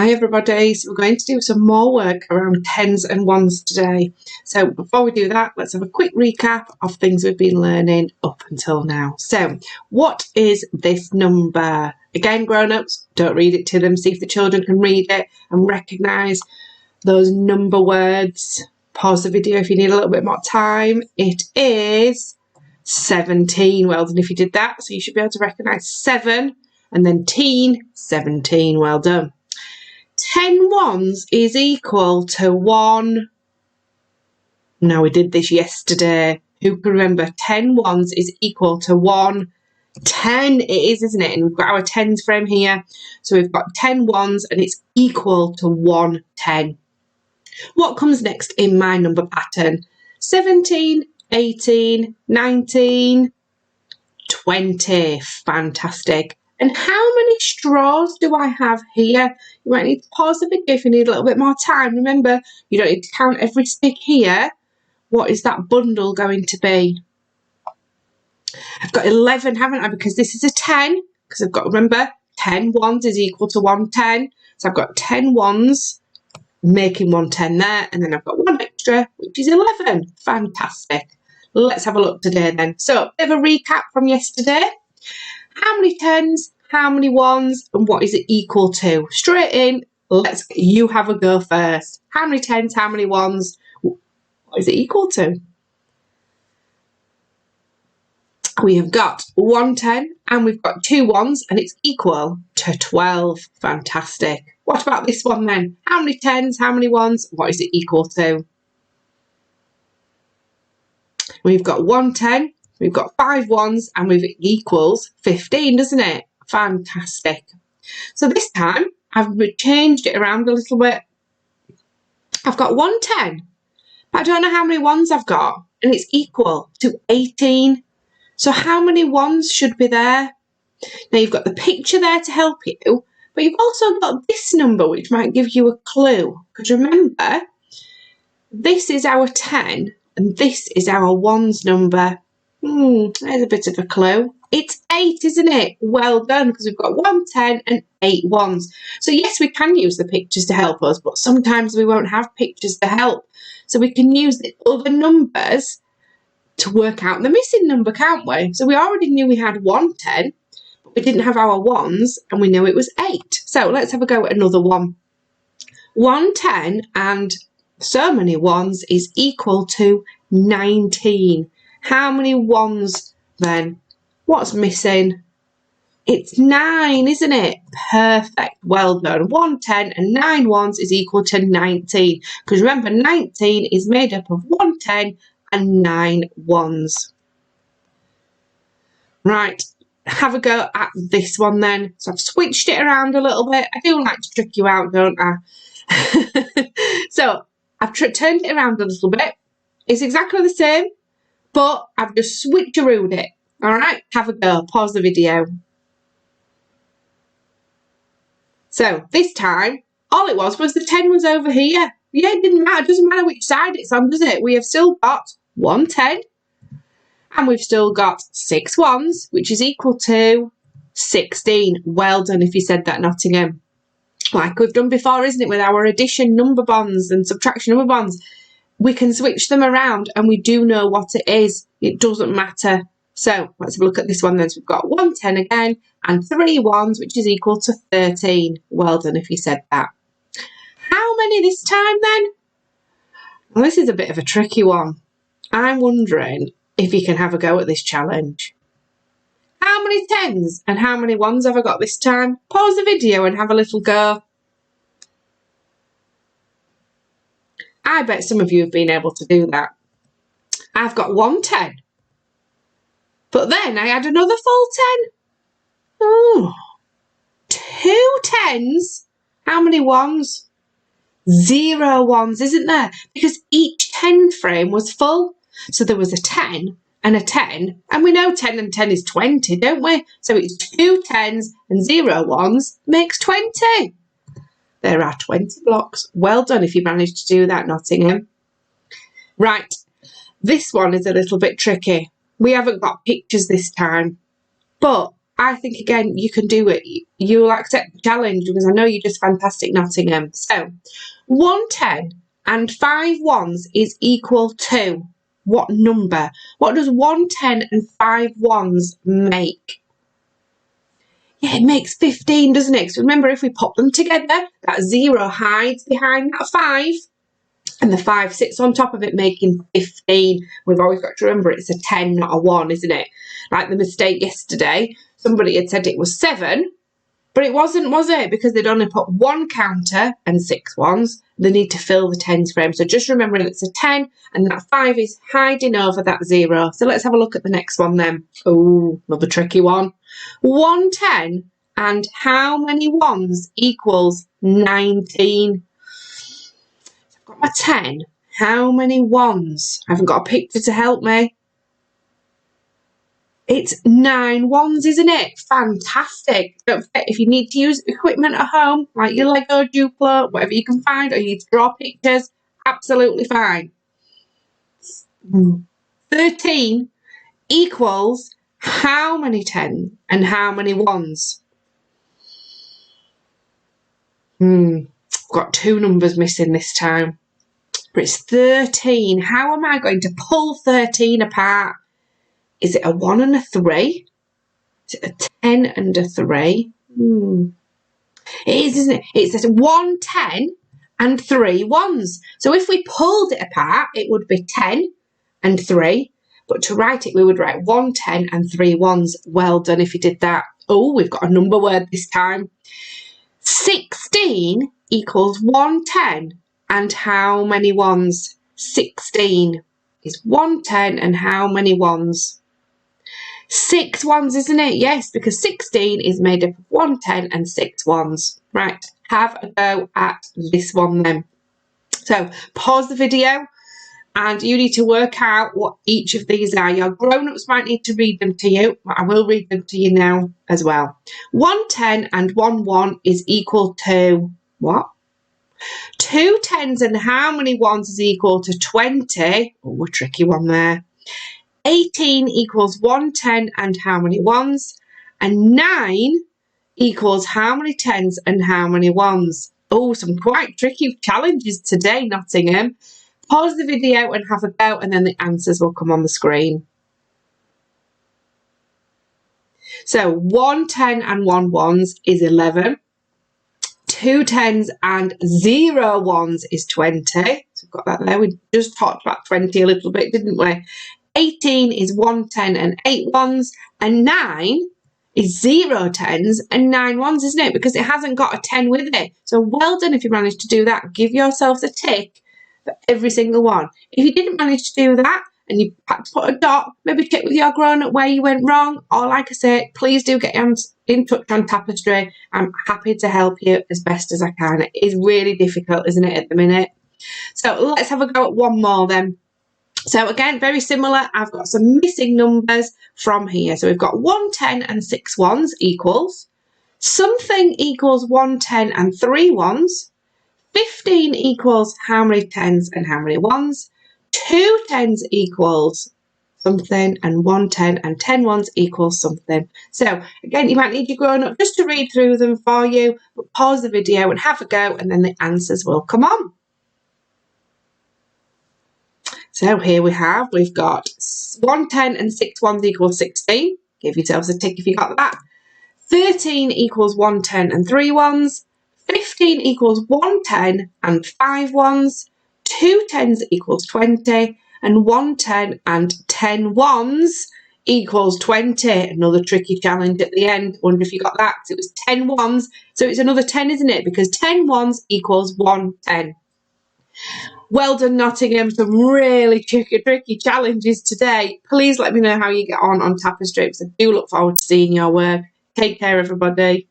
Hi everybody, so we're going to do some more work around tens and ones today. So before we do that, let's have a quick recap of things we've been learning up until now. So what is this number? Again, grown-ups, don't read it to them, see if the children can read it and recognise those number words. Pause the video if you need a little bit more time. It is 17. Well done if you did that. So you should be able to recognise 7 and then teen, 17. Well done. 10 ones is equal to 1. Now we did this yesterday. Who can remember? 10 ones is equal to 1. 10 it is, isn't it? And we've got our tens frame here. So we've got 10 ones and it's equal to 1 10. What comes next in my number pattern? 17, 18, 19, 20. Fantastic. And how many straws do I have here? You might need to pause the video if you need a little bit more time. Remember, you don't need to count every stick here. What is that bundle going to be? I've got 11, haven't I? Because this is a 10. Because I've got, remember, 10 ones is equal to 1 10. So I've got 10 ones, making 1 10 there. And then I've got 1 extra, which is 11. Fantastic. Let's have a look today then. So, a bit of a recap from yesterday. How many tens, how many ones, and what is it equal to? Straight in, you have a go first. How many tens, how many ones, what is it equal to? We have got 1 10 and we've got 2 ones and it's equal to 12. Fantastic. What about this one then? How many tens, how many ones, what is it equal to? We've got 1 10. We've got 5 ones and we've equals 15, doesn't it? Fantastic. So this time I've changed it around a little bit. I've got 1 10, but I don't know how many ones I've got, and it's equal to 18. So how many ones should be there? Now you've got the picture there to help you, but you've also got this number which might give you a clue. Because remember, this is our 10 and this is our ones number. There's a bit of a clue. It's 8, isn't it? Well done, because we've got 1 10 and 8 ones. So yes, we can use the pictures to help us, but sometimes we won't have pictures to help. So we can use the other numbers to work out the missing number, can't we? So we already knew we had 1 10, but we didn't have our ones, and we knew it was 8. So let's have a go at another one. 1 10 and so many ones is equal to 19. How many ones then? What's missing? It's 9, isn't it? Perfect. Well done. 1 10 and 9 ones is equal to 19. Because remember, 19 is made up of 1 10 and 9 ones. Right. Have a go at this one then. So I've switched it around a little bit. I do like to trick you out, don't I? So I've turned it around a little bit. It's exactly the same, but I've just switcherooed it. All right, have a go. Pause the video. So this time, all it was the 10 was over here. Yeah, it didn't matter. It doesn't matter which side it's on, does it? We have still got 1 10 and we've still got 6 ones, which is equal to 16. Well done if you said that, Nottingham. Like we've done before, isn't it, with our addition number bonds and subtraction number bonds. We can switch them around and we do know what it is. It doesn't matter. So let's have a look at this one then. So we've got 1 10 again and 3 ones, which is equal to 13. Well done if you said that. How many this time then? Well, this is a bit of a tricky one. I'm wondering if you can have a go at this challenge. How many tens and how many ones have I got this time? Pause the video and have a little go. I bet some of you have been able to do that. I've got 1 10. But then I had another full 10. Oh, 2 10s. How many ones? 0 ones, isn't there? Because each 10 frame was full. So there was a 10 and a 10. And we know 10 and 10 is 20, don't we? So it's 2 10s and 0 ones makes 20. There are 20 blocks. Well done if you managed to do that, Nottingham. Right, this one is a little bit tricky. We haven't got pictures this time, but I think, again, you can do it. You'll accept the challenge because I know you're just fantastic, Nottingham. So, 110 and 5 ones is equal to what number? What does 110 and 5 ones make? Yeah, it makes 15, doesn't it? So remember, if we pop them together, that 0 hides behind that 5. And the 5 sits on top of it, making 15. We've always got to remember it's a 10, not a 1, isn't it? Like the mistake yesterday, somebody had said it was 7, but it wasn't, was it? Because they'd only put 1 counter and 6 ones. They need to fill the tens frame. So just remember that it's a 10, and that 5 is hiding over that 0. So let's have a look at the next one then. Oh, another tricky one. 110 and how many ones equals 19? Got my 10. How many ones? I haven't got a picture to help me. It's 9 ones, isn't it? Fantastic. Don't forget, if you need to use equipment at home, like your Lego, Duplo, whatever you can find, or you need to draw pictures, absolutely fine. 13 equals how many 10 and how many ones? Got 2 numbers missing this time. But it's 13. How am I going to pull 13 apart? Is it a 1 and a 3? Is it a 10 and a 3? It is, isn't it? It's a 1, 10 and 3 ones. So if we pulled it apart, it would be 10 and 3. But to write it, we would write 1, 10 and 3 ones. Well done if you did that. Oh, we've got a number word this time. 16 equals 110 and how many ones? 16 is 110 and how many ones? 6 ones, isn't it? Yes, because 16 is made up of 110 and 6 ones. Right, have a go at this one then. So pause the video and you need to work out what each of these are. Your grown-ups might need to read them to you, but I will read them to you now as well. 110 and 1 is equal to what? 2 tens and how many ones is equal to 20? Oh, a tricky one there. 18 equals 110 and how many ones? And 9 equals how many tens and how many ones? Oh, some quite tricky challenges today, Nottingham. Pause the video and have a go, and then the answers will come on the screen. So 110 and 1 is 11. 2 tens and 0 ones is 20. So we've got that there. We just talked about 20 a little bit, didn't we? 18 is 110 and 8 ones. And 9 is 0 tens and 9 ones, isn't it? Because it hasn't got a 10 with it. So well done if you managed to do that. Give yourselves a tick for every single one. If you didn't manage to do that and you had to put a dot, maybe check with your grown-up where you went wrong. Or like I say, please do get in touch on Tapestry. I'm happy to help you as best as I can. It is really difficult, isn't it, at the minute? So let's have a go at one more then. So again, very similar. I've got some missing numbers from here. So we've got 110 and 6 ones equals. Something equals 110 and 3 ones. 15 equals how many tens and how many ones? 2 tens equals something, and 110 and 10 ones equals something. So again, you might need your grown up just to read through them for you, but pause the video and have a go, and then the answers will come on. So here we've got 110 and 6 ones equals 16. Give yourselves a tick if you got that. 13 equals 110 and 3 ones. 15 equals 110 and 5 ones. 2 tens equals 20. And 110 and 10 ones equals 20. Another tricky challenge at the end. Wonder if you got that, because it was 10 ones. So it's another 10, isn't it? Because 10 ones equals 110. Well done, Nottingham. Some really tricky challenges today. Please let me know how you get on Tapestry. I do look forward to seeing your work. Take care, everybody.